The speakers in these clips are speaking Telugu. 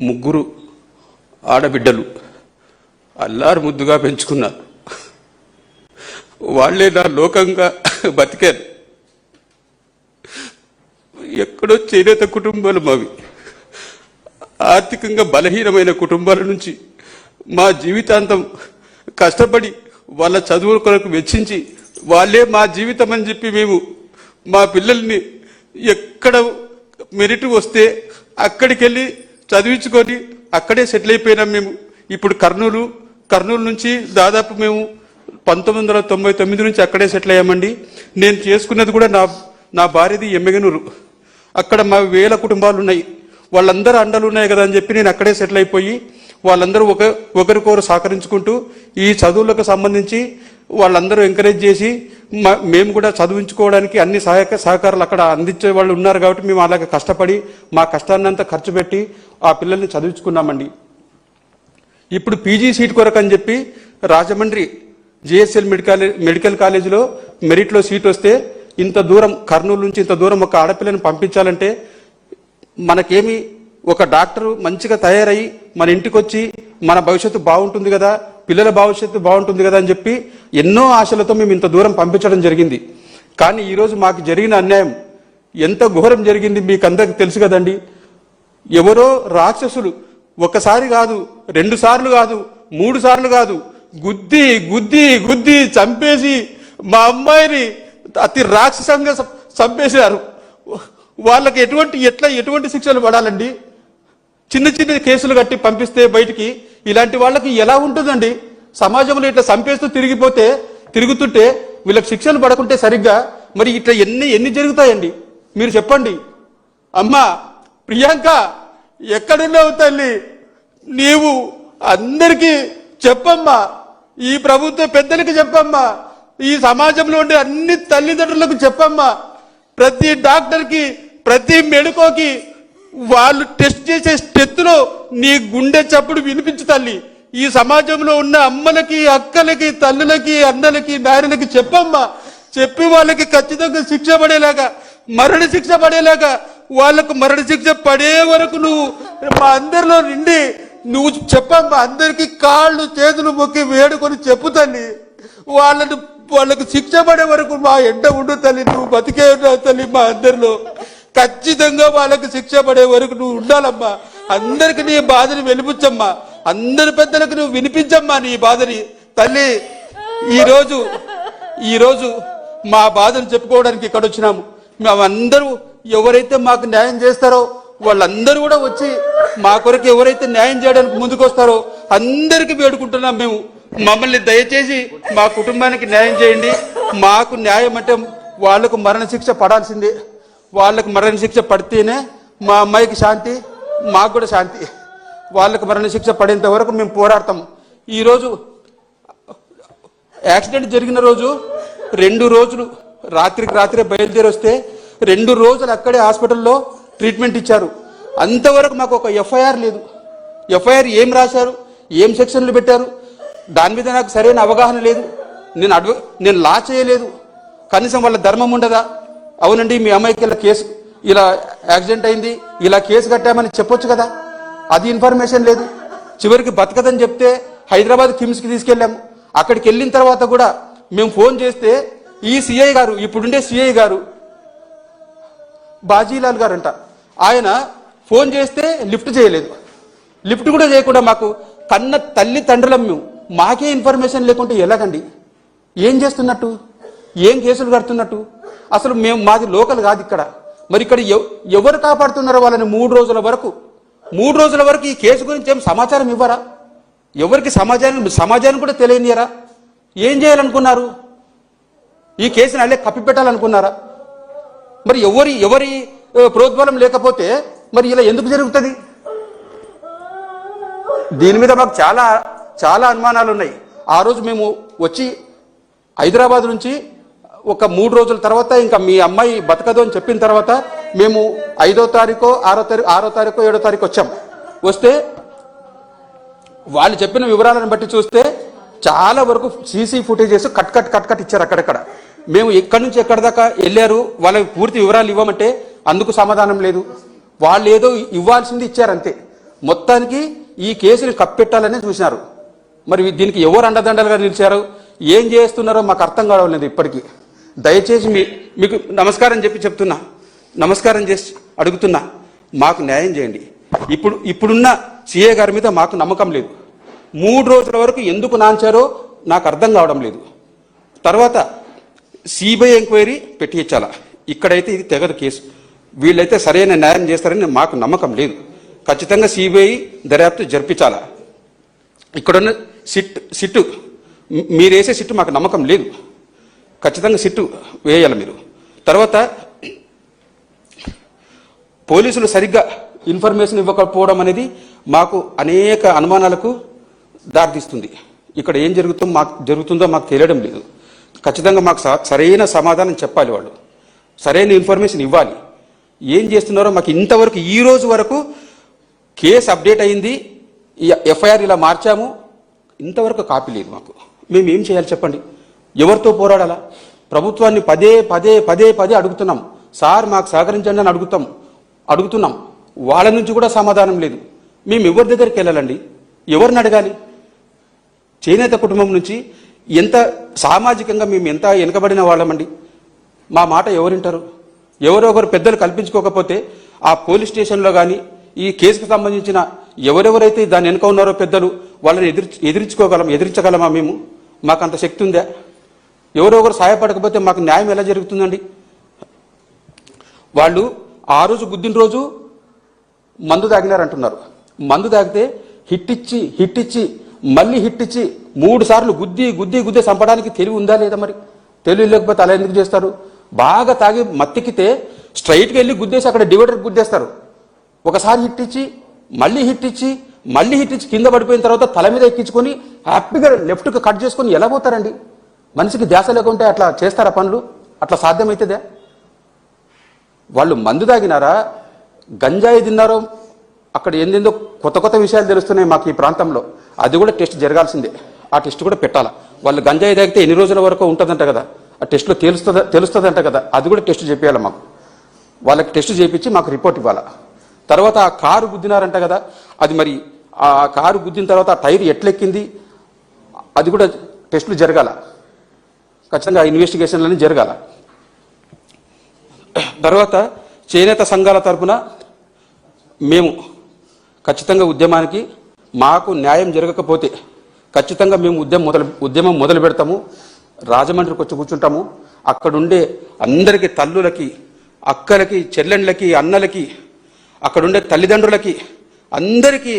ముగ్గురు ఆడబిడ్డలు అల్లారు ముద్దుగా పెంచుకున్నారు. వాళ్లే నా లోకంగా బతికారు. ఎక్కడో చేనేత కుటుంబాలు మావి. ఆర్థికంగా బలహీనమైన కుటుంబాల నుంచి మా జీవితాంతం కష్టపడి వాళ్ళ చదువుల కొరకు వెచ్చించి వాళ్ళే మా జీవితం అని చెప్పి మేము మా పిల్లల్ని ఎక్కడ మెరిట్ వస్తే అక్కడికి వెళ్ళి చదివించుకొని అక్కడే సెటిల్ అయిపోయినాం. మేము ఇప్పుడు కర్నూలు నుంచి దాదాపు మేము 1999 నుంచి అక్కడే సెటిల్ అయ్యామండి. నేను చేసుకున్నది కూడా నా భార్యది ఎమ్మెగనూరు. అక్కడ మా 1000 కుటుంబాలు ఉన్నాయి. వాళ్ళందరూ అండలు ఉన్నాయి కదా అని చెప్పి నేను అక్కడే సెటిల్ అయిపోయి వాళ్ళందరూ ఒకరికొకరు సహకరించుకుంటూ ఈ చదువులకు సంబంధించి వాళ్ళందరూ ఎంకరేజ్ చేసి మేము కూడా చదివించుకోవడానికి అన్ని సహకారాలు అక్కడ అందించే వాళ్ళు ఉన్నారు కాబట్టి మేము అలాగే కష్టపడి మా కష్టాన్నంతా ఖర్చు పెట్టి ఆ పిల్లల్ని చదివించుకున్నామండి. ఇప్పుడు పీజీ సీట్ కొరకు అని చెప్పి రాజమండ్రి జిఎస్ఎల్ మెడికల్ కాలేజీలో మెరిట్లో సీట్ వస్తే ఇంత దూరం కర్నూలు నుంచి ఇంత దూరం ఒక ఆడపిల్లని పంపించాలంటే మనకేమి ఒక డాక్టరు మంచిగా తయారయ్యి మన ఇంటికి వచ్చి మన భవిష్యత్తు బాగుంటుంది కదా, పిల్లల భవిష్యత్తు బాగుంటుంది కదా అని చెప్పి ఎన్నో ఆశలతో మేము ఇంత దూరం పంపించడం జరిగింది. కానీ ఈరోజు మాకు జరిగిన అన్యాయం ఎంత ఘోరం జరిగింది మీకు అందరికి తెలుసు కదండి. ఎవరో రాక్షసులు ఒకసారి కాదు, 2 సార్లు కాదు, 3 సార్లు కాదు, గుద్ది గుద్ది గుద్ది చంపేసి మా అమ్మాయిని అతి రాక్షసంగా చంపేశారు. వాళ్ళకి ఎటువంటి శిక్షలు పడాలండి? చిన్న చిన్న కేసులు కట్టి పంపిస్తే బయటికి ఇలాంటి వాళ్ళకి ఎలా ఉంటుందండి? సమాజంలో ఇట్లా చంపేస్తూ తిరుగుతుంటే వీళ్ళకి శిక్షలు పడకుంటే సరిగ్గా మరి ఇట్లా ఎన్ని జరుగుతాయండి? మీరు చెప్పండి. అమ్మా ప్రియాంక, ఎక్కడున్నావు తల్లి? నీవు అందరికీ చెప్పమ్మా, ఈ ప్రభుత్వ పెద్దలకి చెప్పమ్మా, ఈ సమాజంలో ఉండే అన్ని తల్లిదండ్రులకు చెప్పమ్మా, ప్రతి డాక్టర్కి ప్రతి మెడికోకి వాళ్ళు టెస్ట్ చేసే టెస్టులో నీ గుండె చప్పుడు వినిపించు తల్లి. ఈ సమాజంలో ఉన్న అమ్మలకి, అక్కలకి, తల్లులకి, అన్నలకి, నాయనలకి చెప్పమ్మా. చెప్పి వాళ్ళకి ఖచ్చితంగా శిక్ష పడేలాగా, మరణ శిక్ష పడేలాగా, వాళ్ళకు మరణ శిక్ష పడే వరకు నువ్వు మా అందరిలో నిండి నువ్వు చెప్పమ్మా. అందరికీ కాళ్ళు చేతులు మొక్కి వేడుకొని చెప్పు తల్లి. వాళ్ళకు శిక్ష పడే వరకు మా ఎండ ఉండు తల్లి. నువ్వు బతికే ఉన్నావు తల్లి. మా అందరిలో ఖచ్చితంగా వాళ్ళకి శిక్ష పడే వరకు నువ్వు ఉండాలమ్మా. అందరికి నీ బాధని వెలిపించమ్మా. అందరి పెద్దలకు నువ్వు వినిపించమ్మా నీ బాధని తల్లి. ఈరోజు మా బాధను చెప్పుకోవడానికి ఇక్కడ వచ్చినాము. మేమందరూ ఎవరైతే మాకు న్యాయం చేస్తారో వాళ్ళందరూ కూడా వచ్చి మా కొరకు ఎవరైతే న్యాయం చేయడానికి ముందుకు వస్తారో అందరికీ వేడుకుంటున్నాం మేము. మమ్మల్ని దయచేసి మా కుటుంబానికి న్యాయం చేయండి. మాకు న్యాయం అంటే వాళ్లకు మరణశిక్ష పడాల్సిందే. వాళ్ళకు మరణశిక్ష పడితేనే మా అమ్మాయికి శాంతి, మాకు కూడా శాంతి. వాళ్ళకు మరణశిక్ష పడేంత వరకు మేము పోరాడతాం. ఈరోజు యాక్సిడెంట్ జరిగిన రోజు 2 రోజులు రాత్రే బయలుదేరి వస్తే 2 రోజులు అక్కడే హాస్పిటల్లో ట్రీట్మెంట్ ఇచ్చారు. అంతవరకు మాకు ఒక ఎఫ్ఐఆర్ లేదు. ఎఫ్ఐఆర్ ఏం రాశారు, ఏం సెక్షన్లు పెట్టారు, దాని మీద నాకు సరైన అవగాహన లేదు. నేను లా చేయలేదు. కనీసం వాళ్ళ ధర్మం ఉండదా? అవునండి మీ అమ్మాయికి ఇలా యాక్సిడెంట్ అయింది, ఇలా కేసు కట్టామని చెప్పొచ్చు కదా. అది ఇన్ఫర్మేషన్ లేదు. చివరికి బతకదని చెప్తే హైదరాబాద్ కిమ్స్కి తీసుకెళ్ళాము. అక్కడికి వెళ్ళిన తర్వాత కూడా మేము ఫోన్ చేస్తే ఈ సిఐ గారు, ఇప్పుడుండే సిఐ గారు బాజీలాల్ గారు అంట, ఆయన ఫోన్ చేస్తే లిఫ్ట్ చేయలేదు. లిఫ్ట్ కూడా చేయకుండా మాకు కన్న తల్లి తండ్రులం మేము. మాకే ఇన్ఫర్మేషన్ లేకుంటే ఎలాగండి? ఏం చేస్తున్నట్టు? ఏం కేసులు కడుతున్నట్టు? అసలు మాది లోకల్ కాదు ఇక్కడ. మరి ఇక్కడ ఎవరు కాపాడుతున్నారో వాళ్ళని 3 రోజుల వరకు ఈ కేసు గురించి ఏం సమాచారం ఇవ్వరా? ఎవరికి సమాజాన్ని కూడా తెలియనియరా? ఏం చేయాలనుకున్నారు? ఈ కేసుని అల్లే కప్పిపెట్టాలనుకున్నారా? మరి ఎవరి ప్రోద్బలం లేకపోతే మరి ఇలా ఎందుకు జరుగుతుంది? దీని మీద మాకు చాలా అనుమానాలు ఉన్నాయి. ఆ రోజు మేము వచ్చి హైదరాబాద్ నుంచి ఒక 3 రోజుల తర్వాత ఇంకా మీ అమ్మాయి బతకదు అని చెప్పిన తర్వాత మేము 5వ తారీఖు 6వ తారీఖు 7వ తారీఖు వచ్చాం. వస్తే వాళ్ళు చెప్పిన వివరాలను బట్టి చూస్తే చాలా వరకు సీసీ ఫుటేజెస్ కట్ ఇచ్చారు అక్కడక్కడ. మేము ఎక్కడి నుంచి ఎక్కడి దాకా వెళ్ళారు, వాళ్ళకి పూర్తి వివరాలు ఇవ్వమంటే అందుకు సమాధానం లేదు. వాళ్ళు ఏదో ఇవ్వాల్సింది ఇచ్చారంతే. మొత్తానికి ఈ కేసుని కప్పెట్టాలనే చూసినారు. మరి దీనికి ఎవరు అండదండలుగా నిలిచారు, ఏం చేస్తున్నారో మాకు అర్థం కావడం లేదు ఇప్పటికీ. దయచేసి మీకు నమస్కారం చెప్తున్నా, నమస్కారం చేసి అడుగుతున్నా, మాకు న్యాయం చేయండి. ఇప్పుడున్న సీఏ గారి మీద మాకు నమ్మకం లేదు. 3 రోజుల వరకు ఎందుకు నాంచారో నాకు అర్థం కావడం లేదు. తర్వాత సిబిఐ ఎంక్వైరీ పెట్టించాలా. ఇక్కడైతే ఇది తెగదు కేసు. వీళ్ళైతే సరైన న్యాయం చేస్తారని మాకు నమ్మకం లేదు. ఖచ్చితంగా సిబిఐ దర్యాప్తు జరిపించాలా. ఇక్కడున్న సిట్టు మీరు వేసే సిట్టు మాకు నమ్మకం లేదు. ఖచ్చితంగా సిట్టు వేయాలి మీరు. తర్వాత పోలీసులు సరిగ్గా ఇన్ఫర్మేషన్ ఇవ్వకపోవడం అనేది మాకు అనేక అనుమానాలకు దారితీస్తుంది. ఇక్కడ ఏం జరుగుతుందో మాకు తెలియడం లేదు. ఖచ్చితంగా మాకు సరైన సమాధానం చెప్పాలి, వాళ్ళు సరైన ఇన్ఫర్మేషన్ ఇవ్వాలి. ఏం చేస్తున్నారో మాకు ఇంతవరకు ఈ రోజు వరకు కేసు అప్డేట్ అయింది, ఎఫ్ఐఆర్ ఇలా మార్చాము, ఇంతవరకు కాపీ లేదు మాకు. మేము ఏం చేయాలి చెప్పండి? ఎవరితో పోరాడాలా? ప్రభుత్వాన్ని పదే పదే పదే పదే అడుగుతున్నాం, సార్ మాకు సహకరించండి అని అడుగుతున్నాం. వాళ్ళ నుంచి కూడా సమాధానం లేదు. మేము ఎవరి దగ్గరికి వెళ్ళాలండి? ఎవరిని అడగాలి? చేనేత కుటుంబం నుంచి ఎంత సామాజికంగా మేము ఎంత వెనుకబడిన వాళ్ళమండి. మా మాట ఎవరింటారు? ఎవరో ఒకరు పెద్దలు కల్పించుకోకపోతే ఆ పోలీస్ స్టేషన్లో కానీ ఈ కేసుకు సంబంధించిన ఎవరెవరైతే దాని వెనుక ఉన్నారో పెద్దలు, వాళ్ళని ఎదిరించగలమా మేము? మాకు అంత శక్తి ఉందా? ఎవరో ఒకరు సహాయపడకపోతే మాకు న్యాయం ఎలా జరుగుతుందండి? వాళ్ళు ఆ రోజు గుద్దిన రోజు మందు తాగినారంటున్నారు. మందు తాగితే హిట్ ఇచ్చి మళ్ళీ హిట్ ఇచ్చి 3 సార్లు గుద్ది చంపడానికి తెలివి ఉందా లేదా? మరి తెలివి లేకపోతే అలా ఎందుకు చేస్తారు? బాగా తాగి మత్తికితే స్ట్రైట్గా వెళ్ళి గుద్దేసి అక్కడ డివైడర్ గుద్దేస్తారు. ఒకసారి హిట్ ఇచ్చి మళ్ళీ హిట్ ఇచ్చి కింద పడిపోయిన తర్వాత తల మీద ఎక్కించుకొని హ్యాపీగా లెఫ్ట్కి కట్ చేసుకొని ఎలా పోతారండి? మనిషికి ధ్యాస లేకుంటే అట్లా చేస్తారా పనులు? అట్లా సాధ్యమవుతుందా? వాళ్ళు మందు తాగినారా, గంజాయి తిన్నారో, అక్కడ ఏందేందో కొత్త విషయాలు తెలుస్తున్నాయి మాకు ఈ ప్రాంతంలో. అది కూడా టెస్ట్ జరగాల్సిందే. ఆ టెస్ట్ కూడా పెట్టాలా. వాళ్ళు గంజాయి తాగితే ఎన్ని రోజుల వరకు ఉంటుందంట కదా, ఆ టెస్ట్లో తెలుస్తుందంట కదా, అది కూడా టెస్ట్ చేయాలి మాకు. వాళ్ళకి టెస్ట్ చేయించి మాకు రిపోర్ట్ ఇవ్వాలా. తర్వాత ఆ కారు గుద్దినారంట కదా, అది మరి ఆ కారు గుద్దిన తర్వాత ఆ టైర్ ఎట్లెక్కింది, అది కూడా టెస్టులు జరగాల. ఖచ్చితంగా ఇన్వెస్టిగేషన్లన్నీ జరగాల. తర్వాత చేనేత సంఘాల తరఫున మేము ఖచ్చితంగా ఉద్యమానికి, మాకు న్యాయం జరగకపోతే ఖచ్చితంగా మేము ఉద్యమం మొదలు పెడతాము. రాజమండ్రికి వచ్చి కూర్చుంటాము. అక్కడుండే అందరికీ, తల్లులకి, అక్కలకి, చెల్లెండ్లకి, అన్నలకి, అక్కడుండే తల్లిదండ్రులకి అందరికీ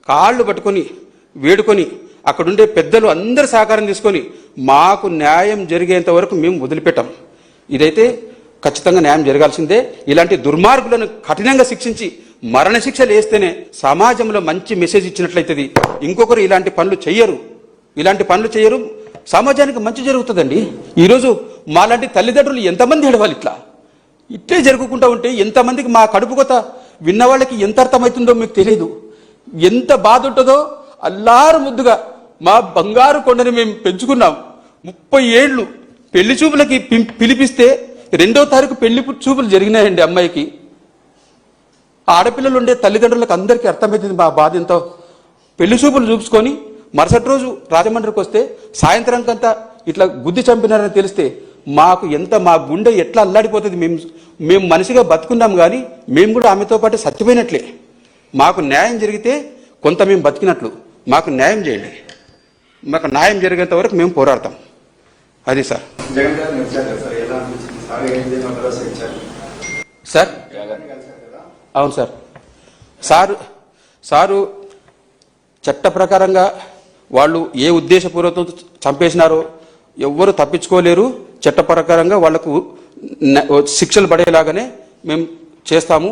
కాళ్ళు పట్టుకొని వేడుకొని, అక్కడుండే పెద్దలు అందరి సహకారం తీసుకొని మాకు న్యాయం జరిగేంత వరకు మేము వదిలిపెట్టాం. ఇదైతే ఖచ్చితంగా న్యాయం జరగాల్సిందే. ఇలాంటి దుర్మార్గులను కఠినంగా శిక్షించి మరణశిక్షలు వేస్తేనే సమాజంలో మంచి మెసేజ్ ఇచ్చినట్లయితుంది. ఇంకొకరు ఇలాంటి పనులు చేయరు, సమాజానికి మంచి జరుగుతుందండి. ఈరోజు మాలాంటి తల్లిదండ్రులు ఎంతమంది ఏడవాలి? ఇట్లే జరుగుకుంటూ ఉంటే ఎంతమందికి, మా కడుపు కొత్త విన్న వాళ్ళకి ఎంత అర్థమవుతుందో మీకు తెలియదు. ఎంత బాధ ఉంటుందో. అల్లారు ముద్దుగా మా బంగారు కొండని మేము పెంచుకున్నాం. 30 ఏళ్ళు పెళ్లి చూపులకి పిలిపిస్తే 2వ తారీఖు పెళ్లి చూపులు జరిగినాయండి అమ్మాయికి. ఆడపిల్లలు ఉండే తల్లిదండ్రులకు అందరికీ అర్థమవుతుంది మా బాధ ఎంతో. పెళ్లి చూపులు చూసుకొని మరుసటి రోజు రాజమండ్రికి వస్తే సాయంత్రంకంతా ఇట్లా గుద్ది చంపినారని తెలిస్తే మా గుండె ఎట్లా అల్లాడిపోతుంది. మేము మనిషిగా బతుకున్నాం, కానీ మేము కూడా ఆమెతో పాటు చచ్చిపోయినట్లే. మాకు న్యాయం జరిగితే కొంత మేము బతికినట్లు. మాకు న్యాయం చేయండి. మాకు న్యాయం జరిగేంత వరకు మేము పోరాడతాం. అది సార్. సార్ అవును సారు చట్ట ప్రకారంగా వాళ్ళు ఏ ఉద్దేశపూర్వకంతో చంపేసినారో ఎవ్వరు తప్పించుకోలేరు. చట్ట ప్రకారంగా వాళ్లకు శిక్షలు పడేలాగానే మేము చేస్తాము.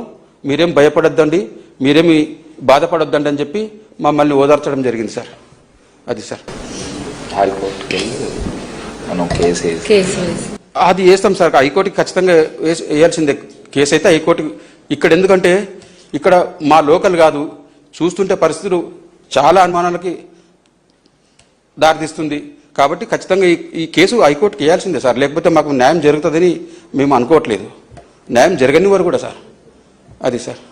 మీరేం భయపడొద్దండి, మీరేమి బాధపడొద్దండి అని చెప్పి మమ్మల్ని ఓదార్చడం జరిగింది సార్. అది సార్. అది వేస్తాం సార్. హైకోర్టుకి ఖచ్చితంగా వేయాల్సిందే కేసు అయితే. హైకోర్టు ఇక్కడ ఎందుకంటే ఇక్కడ మా లోకల్ కాదు, చూస్తుంటే పరిస్థితులు చాలా అనుమానాలకి దారితీస్తుంది. కాబట్టి ఖచ్చితంగా ఈ కేసు హైకోర్టుకి వేయాల్సిందే సార్. లేకపోతే మాకు న్యాయం జరుగుతుందని మేము అనుకోవట్లేదు. న్యాయం జరగని వారు కూడా సార్. అది సార్.